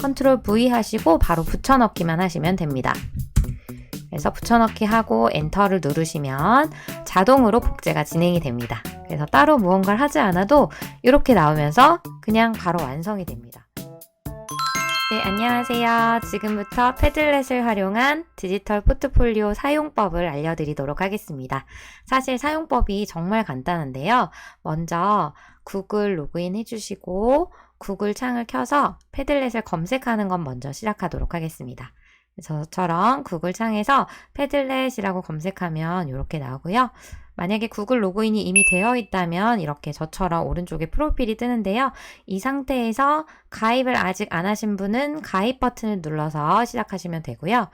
컨트롤 V 하시고 바로 붙여넣기만 하시면 됩니다. 그래서 붙여넣기 하고 엔터를 누르시면 자동으로 복제가 진행이 됩니다. 그래서 따로 무언가를 하지 않아도 이렇게 나오면서 그냥 바로 완성이 됩니다. 네, 안녕하세요. 지금부터 패들렛을 활용한 디지털 포트폴리오 사용법을 알려드리도록 하겠습니다. 사실 사용법이 정말 간단한데요. 먼저 구글 로그인 해주시고 구글 창을 켜서 패들렛을 검색하는 건 먼저 시작하도록 하겠습니다. 저처럼 구글 창에서 패들렛이라고 검색하면 이렇게 나오고요. 만약에 구글 로그인이 이미 되어 있다면 이렇게 저처럼 오른쪽에 프로필이 뜨는데요. 이 상태에서 가입을 아직 안 하신 분은 가입 버튼을 눌러서 시작하시면 되고요.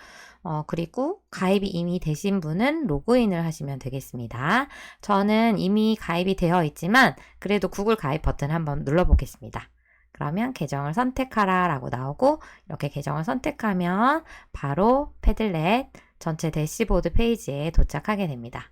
그리고 가입이 이미 되신 분은 로그인을 하시면 되겠습니다. 저는 이미 가입이 되어 있지만 그래도 구글 가입 버튼 한번 눌러보겠습니다. 그러면 계정을 선택하라 라고 나오고 이렇게 계정을 선택하면 바로 패들렛 전체 대시보드 페이지에 도착하게 됩니다.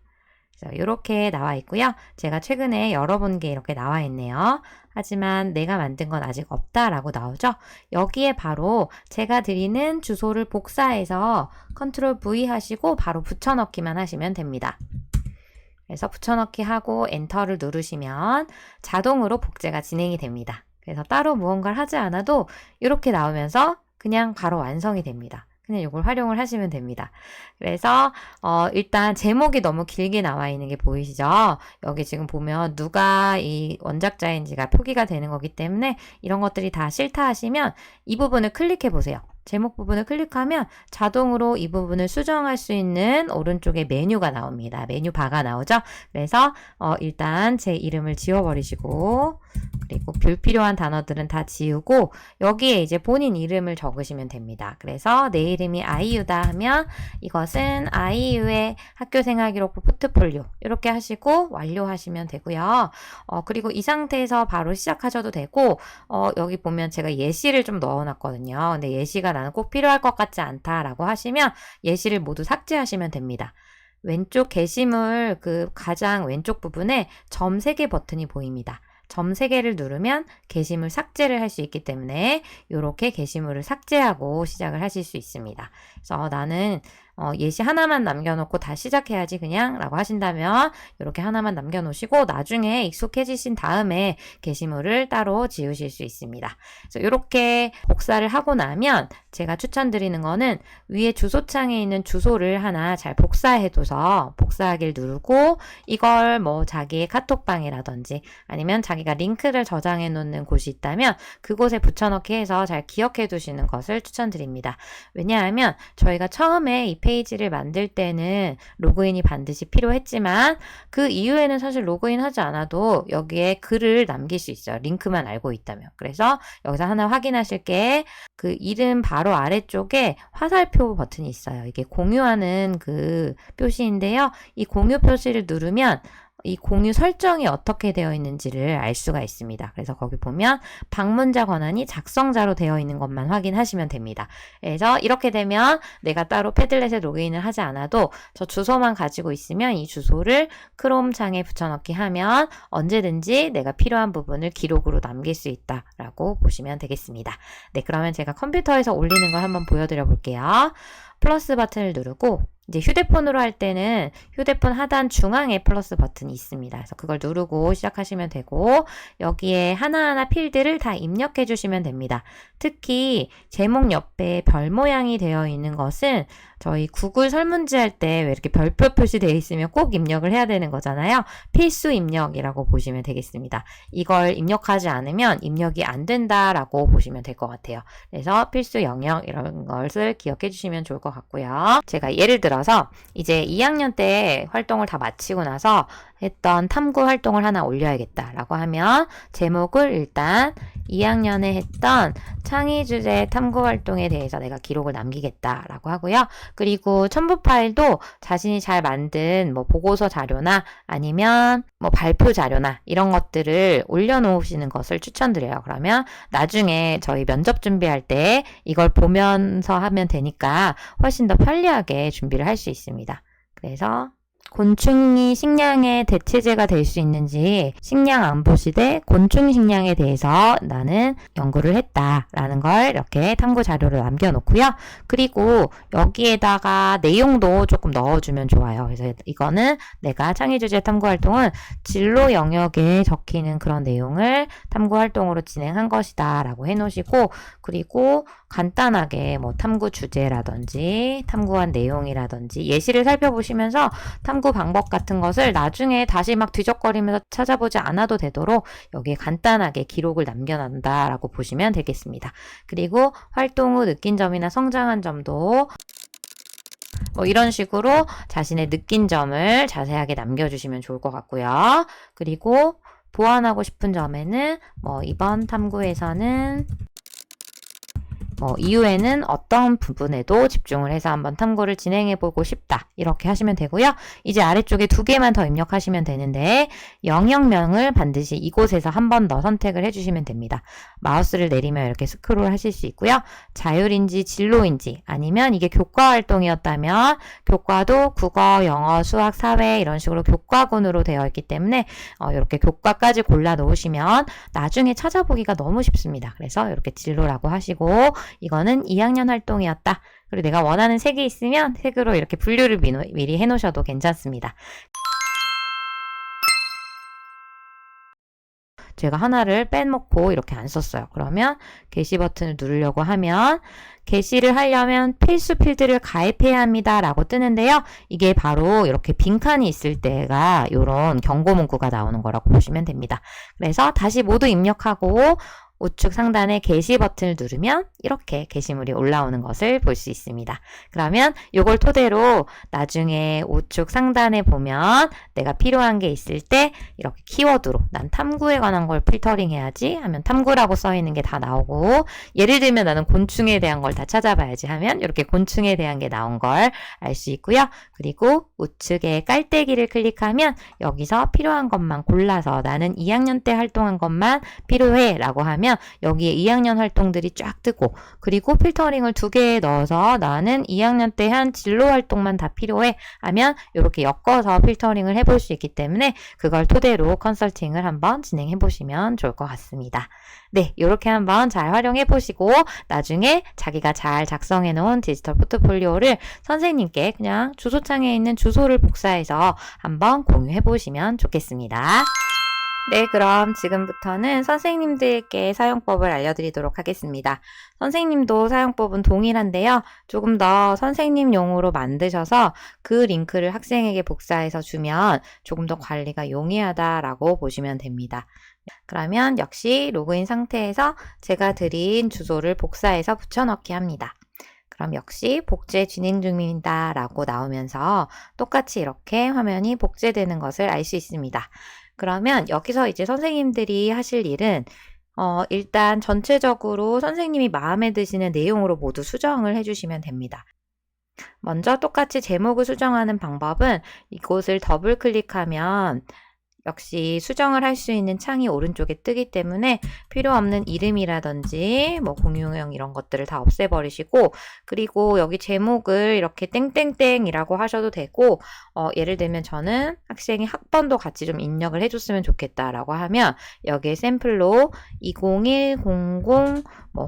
이렇게 나와 있고요. 제가 최근에 열어본 게 이렇게 나와 있네요. 하지만 내가 만든 건 아직 없다라고 나오죠. 여기에 바로 제가 드리는 주소를 복사해서 컨트롤 V 하시고 바로 붙여넣기만 하시면 됩니다. 그래서 붙여넣기 하고 엔터를 누르시면 자동으로 복제가 진행이 됩니다. 그래서 따로 무언가를 하지 않아도 이렇게 나오면서 그냥 바로 완성이 됩니다. 그냥 이걸 활용을 하시면 됩니다. 그래서 일단 제목이 너무 길게 나와 있는 게 보이시죠? 여기 지금 보면 누가 이 원작자인지가 표기가 되는 거기 때문에 이런 것들이 다 싫다 하시면 이 부분을 클릭해 보세요. 제목 부분을 클릭하면 자동으로 이 부분을 수정할 수 있는 오른쪽에 메뉴가 나옵니다. 메뉴 바가 나오죠? 그래서 일단 제 이름을 지워버리시고 그리고 불필요한 단어들은 다 지우고 여기에 이제 본인 이름을 적으시면 됩니다. 그래서 내 이름이 아이유다 하면 이것은 아이유의 학교생활기록부 포트폴리오 이렇게 하시고 완료하시면 되고요. 그리고 이 상태에서 바로 시작하셔도 되고 여기 보면 제가 예시를 좀 넣어놨거든요. 근데 예시가 나는 꼭 필요할 것 같지 않다라고 하시면 예시를 모두 삭제하시면 됩니다. 왼쪽 게시물 그 가장 왼쪽 부분에 점 3개 버튼이 보입니다. 점 3개를 누르면 게시물 삭제를 할 수 있기 때문에 이렇게 게시물을 삭제하고 시작을 하실 수 있습니다. 그래서 나는 예시 하나만 남겨놓고 다 시작해야지 그냥 라고 하신다면 이렇게 하나만 남겨놓으시고 나중에 익숙해지신 다음에 게시물을 따로 지우실 수 있습니다. 그래서 이렇게 복사를 하고 나면 제가 추천드리는 거는 위에 주소창에 있는 주소를 하나 잘 복사해둬서 복사하기를 누르고 이걸 뭐 자기의 카톡방이라든지 아니면 자기가 링크를 저장해 놓는 곳이 있다면 그곳에 붙여넣기 해서 잘 기억해 두시는 것을 추천드립니다. 왜냐하면 저희가 처음에 이 페이지를 만들 때는 로그인이 반드시 필요했지만 그 이후에는 사실 로그인 하지 않아도 여기에 글을 남길 수 있어요. 링크만 알고 있다면. 그래서 여기서 하나 확인하실 게 그 이름 바로 아래쪽에 화살표 버튼이 있어요. 이게 공유하는 그 표시인데요. 이 공유 표시를 누르면 이 공유 설정이 어떻게 되어 있는지를 알 수가 있습니다. 그래서 거기 보면 방문자 권한이 작성자로 되어 있는 것만 확인하시면 됩니다. 그래서 이렇게 되면 내가 따로 패들렛에 로그인을 하지 않아도 저 주소만 가지고 있으면 이 주소를 크롬 창에 붙여넣기 하면 언제든지 내가 필요한 부분을 기록으로 남길 수 있다라고 보시면 되겠습니다. 네, 그러면 제가 컴퓨터에서 올리는 걸 한번 보여드려 볼게요. 플러스 버튼을 누르고 이제 휴대폰으로 할 때는 휴대폰 하단 중앙에 플러스 버튼이 있습니다. 그래서 그걸 누르고 시작하시면 되고 여기에 하나하나 필드를 다 입력해 주시면 됩니다. 특히 제목 옆에 별 모양이 되어 있는 것은 저희 구글 설문지 할 때 왜 이렇게 별표 표시되어 있으면 꼭 입력을 해야 되는 거잖아요. 필수 입력이라고 보시면 되겠습니다. 이걸 입력하지 않으면 입력이 안 된다라고 보시면 될 것 같아요. 그래서 필수 영역 이런 것을 기억해 주시면 좋을 것 같고요. 제가 예를 들어서 이제 2학년 때 활동을 다 마치고 나서 했던 탐구 활동을 하나 올려야겠다라고 하면 제목을 일단 2학년에 했던 창의 주제 탐구 활동에 대해서 내가 기록을 남기겠다라고 하고요. 그리고 첨부 파일도 자신이 잘 만든 뭐 보고서 자료나 아니면 뭐 발표 자료나 이런 것들을 올려놓으시는 것을 추천드려요. 그러면 나중에 저희 면접 준비할 때 이걸 보면서 하면 되니까 훨씬 더 편리하게 준비를 할 수 있습니다. 그래서 곤충이 식량의 대체제가 될 수 있는지 식량 안보 시대 곤충 식량에 대해서 나는 연구를 했다라는 걸 이렇게 탐구 자료를 남겨놓고요. 그리고 여기에다가 내용도 조금 넣어주면 좋아요. 그래서 이거는 내가 창의주제 탐구 활동은 진로 영역에 적히는 그런 내용을 탐구 활동으로 진행한 것이다 라고 해놓으시고, 그리고 간단하게 뭐 탐구 주제라든지 탐구한 내용이라든지 예시를 살펴보시면서 탐구 방법 같은 것을 나중에 다시 막 뒤적거리면서 찾아보지 않아도 되도록 여기에 간단하게 기록을 남겨놓는다라고 보시면 되겠습니다. 그리고 활동 후 느낀 점이나 성장한 점도 뭐 이런 식으로 자신의 느낀 점을 자세하게 남겨주시면 좋을 것 같고요. 그리고 보완하고 싶은 점에는 뭐 이번 탐구에서는 이후에는 어떤 부분에도 집중을 해서 한번 탐구를 진행해보고 싶다. 이렇게 하시면 되고요. 이제 아래쪽에 2개만 더 입력하시면 되는데 영역명을 반드시 이곳에서 한 번 더 선택을 해주시면 됩니다. 마우스를 내리면 이렇게 스크롤 하실 수 있고요. 자율인지 진로인지 아니면 이게 교과 활동이었다면 교과도 국어, 영어, 수학, 사회 이런 식으로 교과군으로 되어 있기 때문에 이렇게 교과까지 골라 놓으시면 나중에 찾아보기가 너무 쉽습니다. 그래서 이렇게 진로라고 하시고 이거는 2학년 활동이었다. 그리고 내가 원하는 색이 있으면 색으로 이렇게 분류를 미리 해놓으셔도 괜찮습니다. 제가 하나를 빼놓고 이렇게 안 썼어요. 그러면 게시 버튼을 누르려고 하면 게시를 하려면 필수 필드를 가입해야 합니다 라고 뜨는데요. 이게 바로 이렇게 빈칸이 있을 때가 이런 경고 문구가 나오는 거라고 보시면 됩니다. 그래서 다시 모두 입력하고 우측 상단에 게시 버튼을 누르면 이렇게 게시물이 올라오는 것을 볼 수 있습니다. 그러면 이걸 토대로 나중에 우측 상단에 보면 내가 필요한 게 있을 때 이렇게 키워드로 난 탐구에 관한 걸 필터링 해야지 하면 탐구라고 써 있는 게 다 나오고, 예를 들면 나는 곤충에 대한 걸 다 찾아봐야지 하면 이렇게 곤충에 대한 게 나온 걸 알 수 있고요. 그리고 우측에 깔때기를 클릭하면 여기서 필요한 것만 골라서 나는 2학년 때 활동한 것만 필요해 라고 하면 여기에 2학년 활동들이 쫙 뜨고, 그리고 필터링을 2개에 넣어서 나는 2학년 때 한 진로 활동만 다 필요해 하면 이렇게 엮어서 필터링을 해볼 수 있기 때문에 그걸 토대로 컨설팅을 한번 진행해 보시면 좋을 것 같습니다. 네, 이렇게 한번 잘 활용해 보시고 나중에 자기가 잘 작성해 놓은 디지털 포트폴리오를 선생님께 그냥 주소창에 있는 주소를 복사해서 한번 공유해 보시면 좋겠습니다. 네, 그럼 지금부터는 선생님들께 사용법을 알려드리도록 하겠습니다. 선생님도 사용법은 동일한데요. 조금 더 선생님용으로 만드셔서 그 링크를 학생에게 복사해서 주면 조금 더 관리가 용이하다라고 보시면 됩니다. 그러면 역시 로그인 상태에서 제가 드린 주소를 복사해서 붙여넣기 합니다. 그럼 역시 복제 진행 중입니다 라고 나오면서 똑같이 이렇게 화면이 복제되는 것을 알 수 있습니다. 그러면 여기서 이제 선생님들이 하실 일은 일단 전체적으로 선생님이 마음에 드시는 내용으로 모두 수정을 해주시면 됩니다. 먼저 똑같이 제목을 수정하는 방법은 이곳을 더블 클릭하면 역시 수정을 할 수 있는 창이 오른쪽에 뜨기 때문에 필요 없는 이름이라든지 뭐 공유형 이런 것들을 다 없애버리시고, 그리고 여기 제목을 이렇게 땡땡땡이라고 하셔도 되고, 예를 들면 저는 학생이 학번도 같이 좀 입력을 해줬으면 좋겠다라고 하면 여기에 샘플로 20100 뭐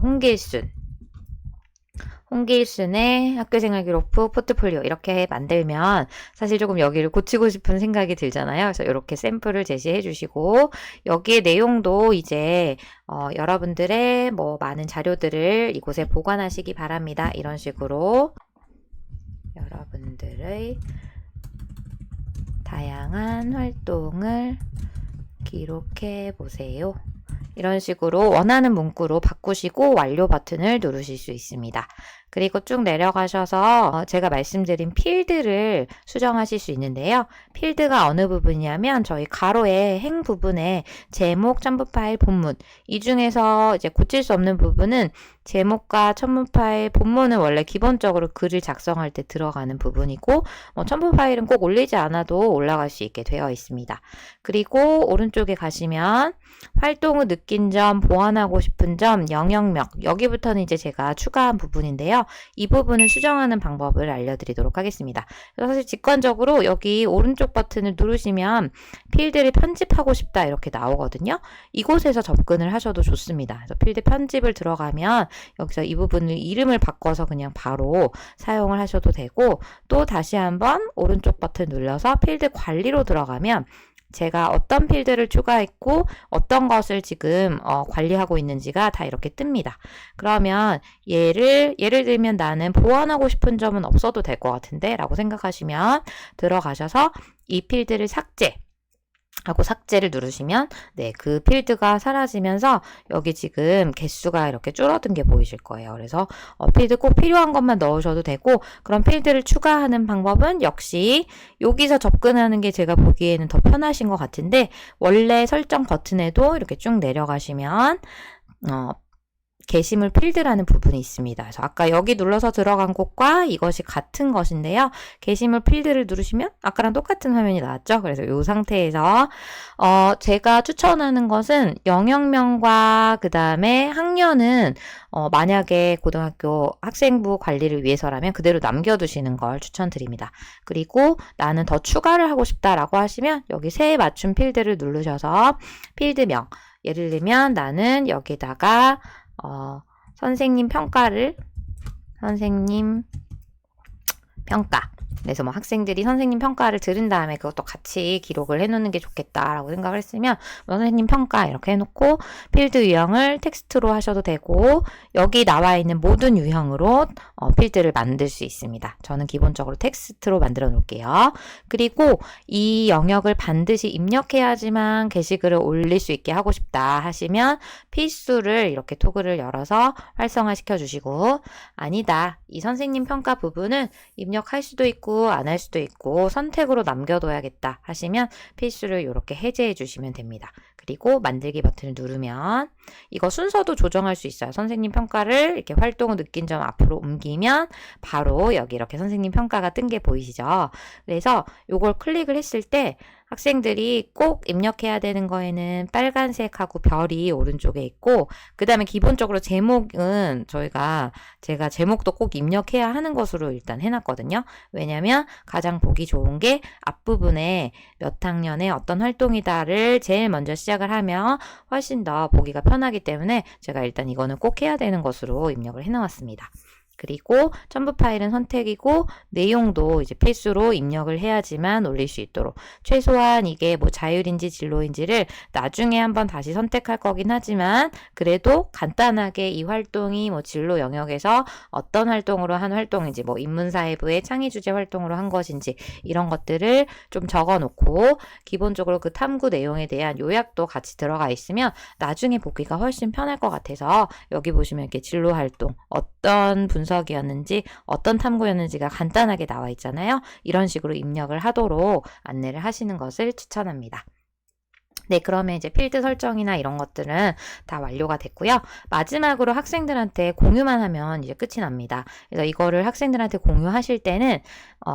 홍길순의 학교생활 기록부 포트폴리오 이렇게 만들면 사실 조금 여기를 고치고 싶은 생각이 들잖아요. 그래서 이렇게 샘플을 제시해 주시고 여기에 내용도 이제 여러분들의 뭐 많은 자료들을 이곳에 보관하시기 바랍니다. 이런 식으로 여러분들의 다양한 활동을 기록해 보세요. 이런 식으로 원하는 문구로 바꾸시고 완료 버튼을 누르실 수 있습니다. 그리고 쭉 내려가셔서 제가 말씀드린 필드를 수정하실 수 있는데요. 필드가 어느 부분이냐면 저희 가로의 행 부분에 제목, 첨부 파일, 본문 이 중에서 이제 고칠 수 없는 부분은 제목과 첨부 파일, 본문은 원래 기본적으로 글을 작성할 때 들어가는 부분이고 첨부 파일은 꼭 올리지 않아도 올라갈 수 있게 되어 있습니다. 그리고 오른쪽에 가시면 활동 후 느낀 점, 보완하고 싶은 점, 영역명, 여기부터는 이제 제가 추가한 부분인데요. 이 부분을 수정하는 방법을 알려드리도록 하겠습니다. 사실 직관적으로 여기 오른쪽 버튼을 누르시면 필드를 편집하고 싶다 이렇게 나오거든요. 이곳에서 접근을 하셔도 좋습니다. 그래서 필드 편집을 들어가면 여기서 이 부분을 이름을 바꿔서 그냥 바로 사용을 하셔도 되고, 또 다시 한번 오른쪽 버튼 눌러서 필드 관리로 들어가면 제가 어떤 필드를 추가했고 어떤 것을 지금 관리하고 있는지가 다 이렇게 뜹니다. 그러면 예를 들면 나는 보완하고 싶은 점은 없어도 될 것 같은데 라고 생각하시면 들어가셔서 이 필드를 하고 삭제를 누르시면 그 필드가 사라지면서 여기 지금 개수가 이렇게 줄어든 게 보이실 거예요. 그래서 필드 꼭 필요한 것만 넣으셔도 되고, 그럼 필드를 추가하는 방법은 역시 여기서 접근하는 게 제가 보기에는 더 편하신 것 같은데, 원래 설정 버튼에도 이렇게 쭉 내려가시면 게시물 필드라는 부분이 있습니다. 그래서 아까 여기 눌러서 들어간 곳과 이것이 같은 것인데요. 게시물 필드를 누르시면 아까랑 똑같은 화면이 나왔죠. 그래서 이 상태에서 제가 추천하는 것은 영역명과 그 다음에 학년은 만약에 고등학교 학생부 관리를 위해서라면 그대로 남겨두시는 걸 추천드립니다. 그리고 나는 더 추가를 하고 싶다라고 하시면 여기 새 맞춤 필드를 누르셔서 필드명, 예를 들면 나는 여기다가 선생님 평가 그래서 뭐 학생들이 선생님 평가를 들은 다음에 그것도 같이 기록을 해놓는 게 좋겠다라고 생각을 했으면 선생님 평가 이렇게 해놓고 필드 유형을 텍스트로 하셔도 되고, 여기 나와 있는 모든 유형으로 필드를 만들 수 있습니다. 저는 기본적으로 텍스트로 만들어 놓을게요. 그리고 이 영역을 반드시 입력해야지만 게시글을 올릴 수 있게 하고 싶다 하시면 필수를 이렇게 토글을 열어서 활성화시켜 주시고, 아니다, 이 선생님 평가 부분은 입력할 수도 있고 안 할 수도 있고 선택으로 남겨둬야겠다 하시면 필수를 이렇게 해제해 주시면 됩니다. 그리고 만들기 버튼을 누르면 이거 순서도 조정할 수 있어요. 선생님 평가를 이렇게 활동 느낀 점 앞으로 옮기면 바로 여기 이렇게 선생님 평가가 뜬 게 보이시죠? 그래서 이걸 클릭을 했을 때 학생들이 꼭 입력해야 되는 거에는 빨간색하고 별이 오른쪽에 있고, 그 다음에 기본적으로 제목은 제가 제목도 꼭 입력해야 하는 것으로 일단 해놨거든요. 왜냐면 가장 보기 좋은 게 앞부분에 몇 학년에 어떤 활동이다를 제일 먼저 시작을 하면 훨씬 더 보기가 편하기 때문에 제가 일단 이거는 꼭 해야 되는 것으로 입력을 해놓았습니다. 그리고 첨부 파일은 선택이고 내용도 이제 필수로 입력을 해야지만 올릴 수 있도록, 최소한 이게 뭐 자율인지 진로인지를 나중에 한번 다시 선택할 거긴 하지만 그래도 간단하게 이 활동이 뭐 진로 영역에서 어떤 활동으로 한 활동인지, 뭐 인문사회부의 창의주제 활동으로 한 것인지 이런 것들을 좀 적어 놓고 기본적으로 그 탐구 내용에 대한 요약도 같이 들어가 있으면 나중에 보기가 훨씬 편할 것 같아서, 여기 보시면 이렇게 진로 활동 어떤 분석이었는지 어떤 탐구였는지가 간단하게 나와 있잖아요. 이런 식으로 입력을 하도록 안내를 하시는 것을 추천합니다. 네, 그러면 이제 필드 설정이나 이런 것들은 다 완료가 됐고요. 마지막으로 학생들한테 공유만 하면 이제 끝이 납니다. 그래서 이거를 학생들한테 공유하실 때는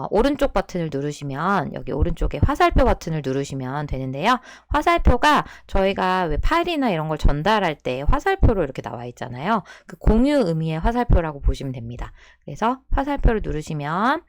오른쪽 버튼을 누르시면 여기 오른쪽에 화살표 버튼을 누르시면 되는데요. 화살표가 저희가 왜 파일이나 이런 걸 전달할 때 화살표로 이렇게 나와 있잖아요. 그 공유 의미의 화살표라고 보시면 됩니다. 그래서 화살표를 누르시면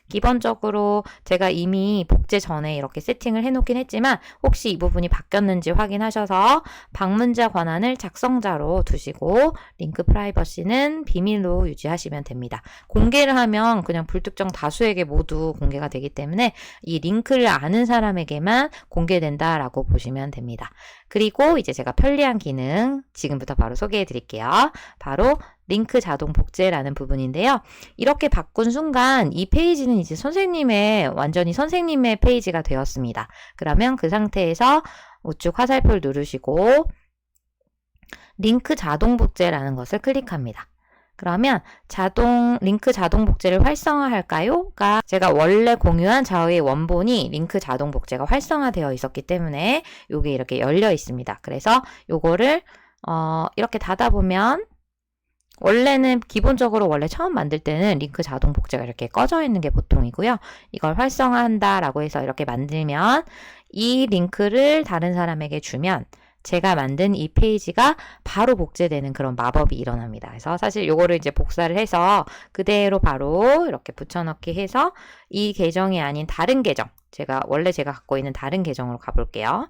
기본적으로 제가 이미 복제 전에 이렇게 세팅을 해놓긴 했지만 혹시 이 부분이 바뀌었는지 확인하셔서 방문자 권한을 작성자로 두시고 링크 프라이버시는 비밀로 유지하시면 됩니다. 공개를 하면 그냥 불특정 다수에게 모두 공개가 되기 때문에 이 링크를 아는 사람에게만 공개된다라고 보시면 됩니다. 그리고 이제 제가 편리한 기능 지금부터 바로 소개해 드릴게요. 바로 링크 자동 복제라는 부분인데요. 이렇게 바꾼 순간 이 페이지는 이제 완전히 선생님의 페이지가 되었습니다. 그러면 그 상태에서 우측 화살표를 누르시고 링크 자동 복제라는 것을 클릭합니다. 그러면 링크 자동 복제를 활성화할까요? 가 제가 원래 공유한 저의 원본이 링크 자동 복제가 활성화되어 있었기 때문에 이게 이렇게 열려 있습니다. 그래서 요거를 이렇게 닫아보면 원래는 기본적으로 원래 처음 만들 때는 링크 자동 복제가 이렇게 꺼져 있는 게 보통이고요. 이걸 활성화한다라고 해서 이렇게 만들면 이 링크를 다른 사람에게 주면 제가 만든 이 페이지가 바로 복제되는 그런 마법이 일어납니다. 그래서 사실 요거를 이제 복사를 해서 그대로 바로 이렇게 붙여넣기 해서 이 계정이 아닌 다른 계정, 원래 제가 갖고 있는 다른 계정으로 가볼게요.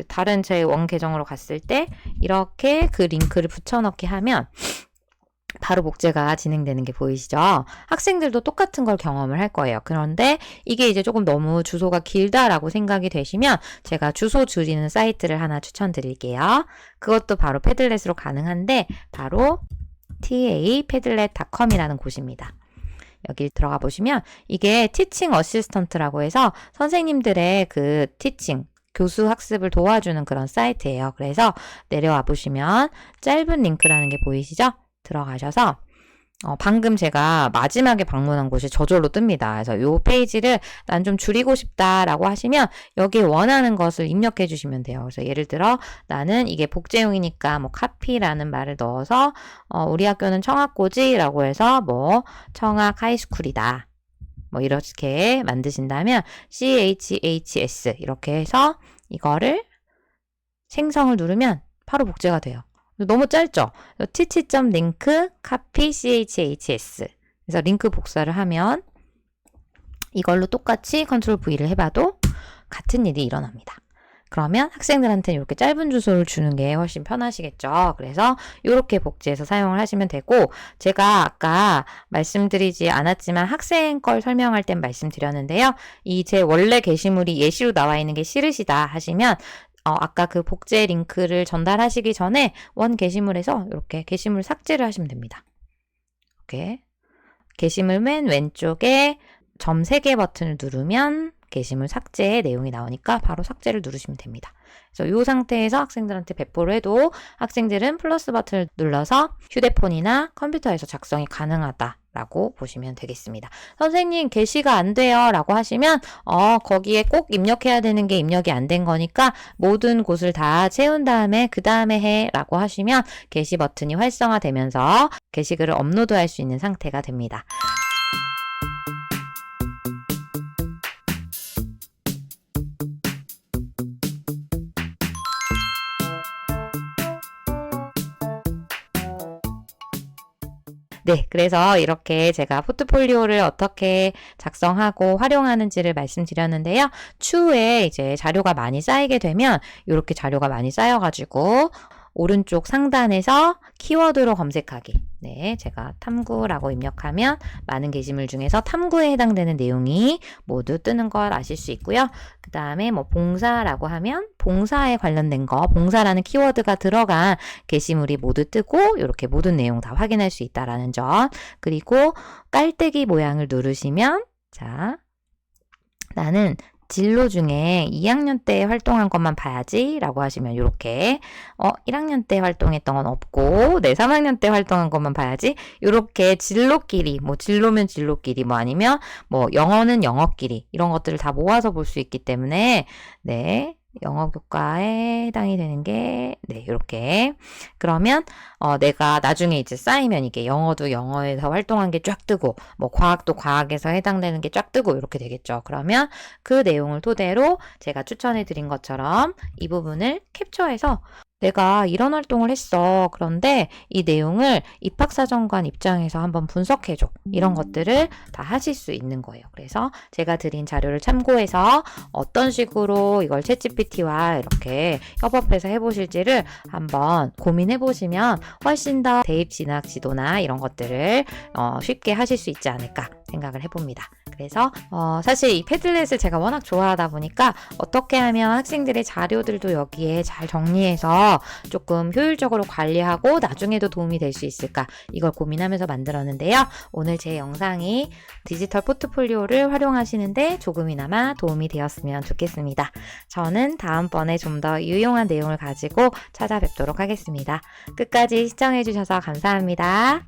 다른 제 원 계정으로 갔을 때 이렇게 그 링크를 붙여넣기 하면 바로 복제가 진행되는 게 보이시죠? 학생들도 똑같은 걸 경험을 할 거예요. 그런데 이게 이제 조금 너무 주소가 길다라고 생각이 되시면 제가 주소 줄이는 사이트를 하나 추천드릴게요. 그것도 바로 패들렛으로 가능한데 바로 tapadlet.com이라는 곳입니다. 여기 들어가 보시면 이게 티칭 어시스턴트라고 해서 선생님들의 그 티칭 교수 학습을 도와주는 그런 사이트예요. 그래서 내려와 보시면 짧은 링크라는 게 보이시죠? 들어가셔서 방금 제가 마지막에 방문한 곳이 저절로 뜹니다. 그래서 이 페이지를 난 좀 줄이고 싶다라고 하시면 여기에 원하는 것을 입력해 주시면 돼요. 그래서 예를 들어 나는 이게 복제용이니까 뭐 카피라는 말을 넣어서 우리 학교는 청학고지라고 해서 뭐 청학 하이스쿨이다. 뭐 이렇게 만드신다면 CHHS 이렇게 해서 이거를 생성을 누르면 바로 복제가 돼요. 너무 짧죠? tc.link copy chhs 그래서 링크 복사를 하면 이걸로 똑같이 컨트롤 V를 해봐도 같은 일이 일어납니다. 그러면 학생들한테는 이렇게 짧은 주소를 주는 게 훨씬 편하시겠죠. 그래서 이렇게 복제해서 사용을 하시면 되고 제가 아까 말씀드리지 않았지만 학생 걸 설명할 땐 말씀드렸는데요. 이 제 원래 게시물이 예시로 나와 있는 게 싫으시다 하시면 아까 그 복제 링크를 전달하시기 전에 원 게시물에서 이렇게 게시물 삭제를 하시면 됩니다. 이렇게 게시물 맨 왼쪽에 점 3개 버튼을 누르면 게시물 삭제의 내용이 나오니까 바로 삭제를 누르시면 됩니다. 그래서 이 상태에서 학생들한테 배포를 해도 학생들은 플러스 버튼을 눌러서 휴대폰이나 컴퓨터에서 작성이 가능하다라고 보시면 되겠습니다. 선생님 게시가 안 돼요 라고 하시면 거기에 꼭 입력해야 되는 게 입력이 안 된 거니까 모든 곳을 다 채운 다음에 그 다음에 해 라고 하시면 게시 버튼이 활성화되면서 게시글을 업로드할 수 있는 상태가 됩니다. 네, 그래서 이렇게 제가 포트폴리오를 어떻게 작성하고 활용하는지를 말씀드렸는데요. 추후에 이제 자료가 많이 쌓이게 되면 이렇게 자료가 많이 쌓여가지고 오른쪽 상단에서 키워드로 검색하기. 네, 제가 탐구라고 입력하면 많은 게시물 중에서 탐구에 해당되는 내용이 모두 뜨는 걸 아실 수 있고요. 그 다음에 뭐 봉사라고 하면 봉사에 관련된 거, 봉사라는 키워드가 들어간 게시물이 모두 뜨고 이렇게 모든 내용 다 확인할 수 있다라는 점. 그리고 깔때기 모양을 누르시면 자, 나는 진로 중에 2학년 때 활동한 것만 봐야지 라고 하시면 이렇게 1학년 때 활동했던 건 없고 3학년 때 활동한 것만 봐야지 이렇게 진로끼리 뭐 진로면 진로끼리 뭐 아니면 뭐 영어는 영어끼리 이런 것들을 다 모아서 볼 수 있기 때문에 네 영어 교과에 해당이 되는 게 네 이렇게 그러면 내가 나중에 이제 쌓이면 이게 영어도 영어에서 활동한 게 쫙 뜨고 뭐 과학도 과학에서 해당되는 게 쫙 뜨고 이렇게 되겠죠. 그러면 그 내용을 토대로 제가 추천해 드린 것처럼 이 부분을 캡처해서 내가 이런 활동을 했어. 그런데 이 내용을 입학사정관 입장에서 한번 분석해줘. 이런 것들을 다 하실 수 있는 거예요. 그래서 제가 드린 자료를 참고해서 어떤 식으로 이걸 챗GPT와 이렇게 협업해서 해보실지를 한번 고민해보시면 훨씬 더 대입 진학 지도나 이런 것들을 쉽게 하실 수 있지 않을까 생각을 해봅니다. 그래서 사실 이 패들렛을 제가 워낙 좋아하다 보니까 어떻게 하면 학생들의 자료들도 여기에 잘 정리해서 조금 효율적으로 관리하고 나중에도 도움이 될 수 있을까 이걸 고민하면서 만들었는데요. 오늘 제 영상이 디지털 포트폴리오를 활용하시는데 조금이나마 도움이 되었으면 좋겠습니다. 저는 다음번에 좀 더 유용한 내용을 가지고 찾아뵙도록 하겠습니다. 끝까지 시청해주셔서 감사합니다.